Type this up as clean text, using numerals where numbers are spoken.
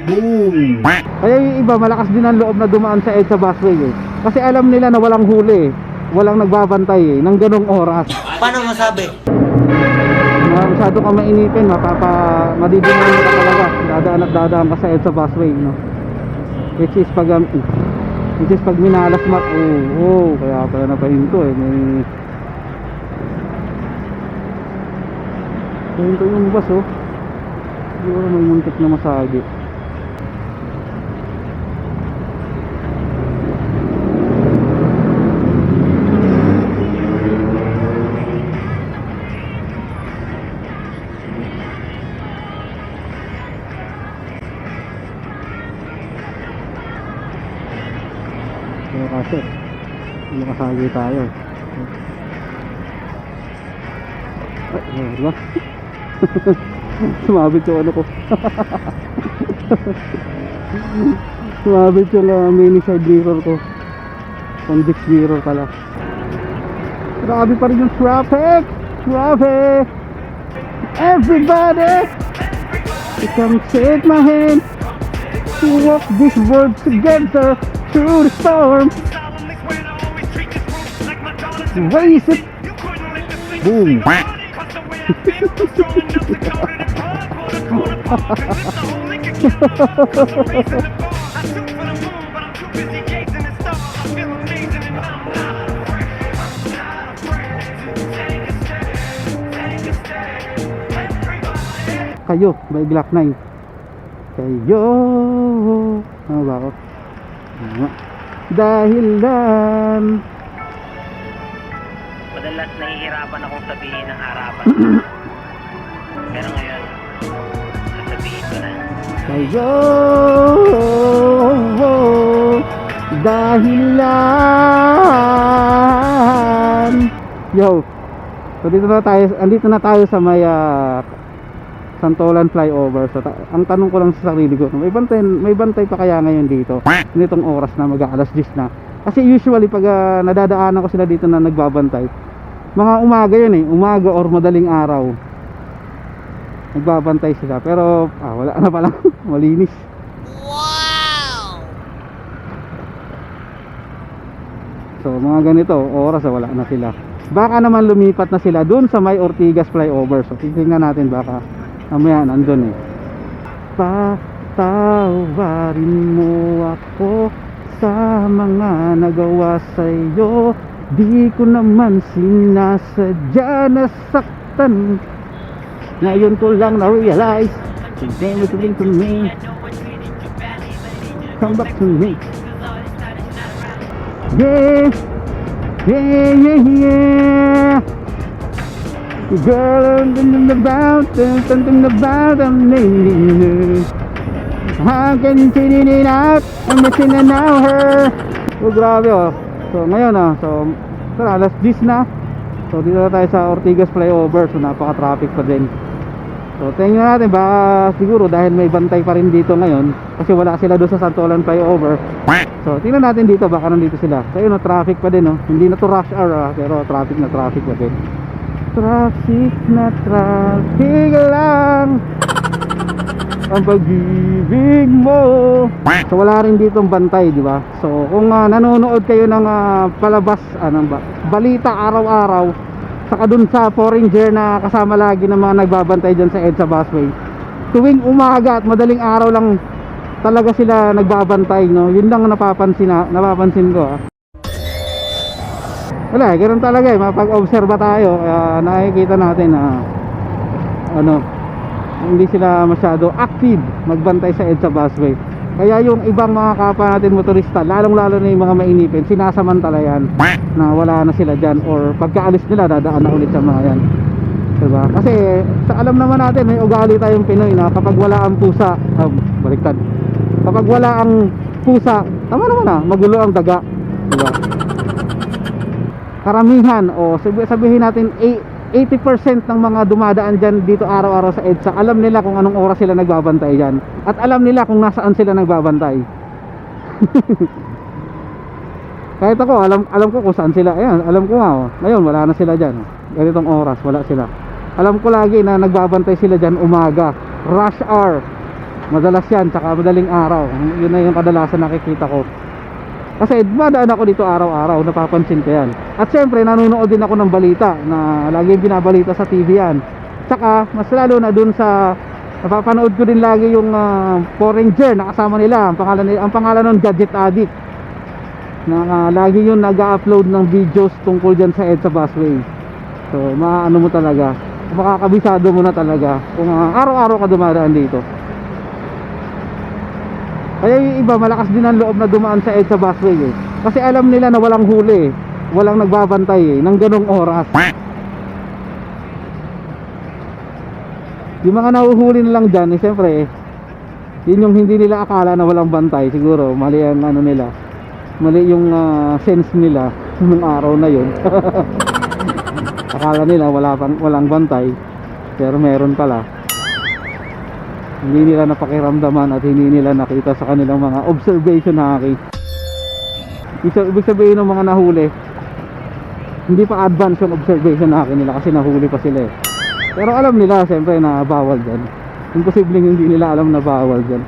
Boom! Kaya yung iba malakas din ang loob na dumaan sa EDSA busway eh. Kasi alam nila na walang huli eh. Walang nagbabantay eh ng ganong oras. Paano masabi? Masyado ka mainipin, madidingan ka talaga. Dadaan at dadaan ka sa EDSA busway, no? Which is pag minalas kaya pala napahinto eh. Pahinto yung bus oh. Siguro may muntik na masagi. Kaya kasi makasagi tayo. Ay, diba? Sumabit yung ano ko. Sumabit yung mini side mirror ko. Convex mirror pala. Grabe pa rin yung traffic. Everybody, come take my hand to walk this world together through the storm. Raise it. Boom. Kayo by Glock 9. Kayo. Ano ba ako? Dahilan. Madalas nahihirapan akong sabihin ng harapan. Pero ngayon, sasabihin ko na. Kayo. Dahilan. Yo. So andito na tayo sa may Santolan flyover. So ang tanong ko lang sa sarili ko, may bantay pa kaya ngayon dito nitong oras na mag-aalas 10 na? Kasi usually pag nadadaanan ko sila dito na nagbabantay, mga umaga yun eh, umaga or madaling araw nagbabantay sila. Pero wala na pala. Malinis. Wow! So mga ganito oras wala na sila. Baka naman lumipat na sila dun sa may Ortigas flyover. So tingnan natin, baka mamaya nandun eh. Patawarin mo ako sa mga nagawa sa'yo. Di ko naman sinasadya na saktan. Ngayon ko lang na-realize the name is linked to me. Come back to me. Yeah. Girl, something about me. I can feel it out. I'm missing an hour. Oh, grabe oh. So ngayon so alas 10 na. So dito na tayo sa Ortigas flyover. So napaka-traffic pa din. So tingnan natin, baka siguro dahil may bantay pa rin dito ngayon, kasi wala sila doon sa Santolan flyover. So tingnan natin dito, baka nandito sila. So yun, traffic pa din Hindi na to rush hour pero traffic pa din. Traffic lang ang pag-ibig mo. So wala rin dito bantay, di ba? So kung nanonood kayo ng palabas, balita araw-araw, saka dun sa foreigner na kasama lagi ng mga nagbabantay dyan sa EDSA busway, tuwing umaga at madaling araw lang talaga sila nagbabantay, no? Yun lang napapansin ko Wala, ganoon talaga mapag-obserba tayo, kaya nakikita natin na hindi sila masyado active magbantay sa EDSA busway. Kaya yung ibang mga kapwa natin motorista, lalong-lalo na yung mga mainipin, sinasamantala yan na wala na sila dyan, or pagkaalis nila dadaan na ulit sa mga yan, diba? Kasi alam naman natin, may ugali tayong Pinoy na kapag wala ang pusa, baliktad, kapag wala ang pusa, tama naman magulo ang daga, diba? Karamihan sabihin natin 80% ng mga dumadaan dyan dito araw-araw sa EDSA, alam nila kung anong oras sila nagbabantay dyan, at alam nila kung nasaan sila nagbabantay. Kahit ako, alam ko kung saan sila. Ayan, alam ko nga ngayon wala na sila dyan, ganitong oras wala sila. Alam ko lagi na nagbabantay sila dyan umaga, rush hour. Madalas yan, tsaka madaling araw. Yun na yung kadalasan nakikita ko. Kasi madaan ako dito araw-araw, napapansin ko yan. At syempre nanonood din ako ng balita na lagi binabalita sa TV yan. Tsaka mas lalo na dun sa napapanood ko din lagi yung Power Ranger na kasama nila. Ang pangalan nun Gadget Addict, na lagi yun nag-upload ng videos tungkol dyan sa EDSA busway. So maano mo talaga, makakabisado mo na talaga kung araw-araw ka dumadaan dito. Kaya yung iba malakas din ang loob na dumaan sa EDSA busway eh. Kasi alam nila na walang huli, walang nagbabantay eh, ng ganong oras. Yung mga nahuhuli na lang dyan eh, siyempre yun yung hindi nila akala na walang bantay. Siguro mali ang ano nila, mali yung sense nila nung araw na yun. Akala nila walang bantay, pero meron pala. Hindi nila napakiramdaman at hindi nila nakita sa kanilang mga observation haki. Ibig sabihin ng mga nahuli, hindi pa advance yung observation haki nila kasi nahuli pa sila eh. Pero alam nila siyempre na bawal dyan. Imposibleng hindi nila alam na bawal dyan.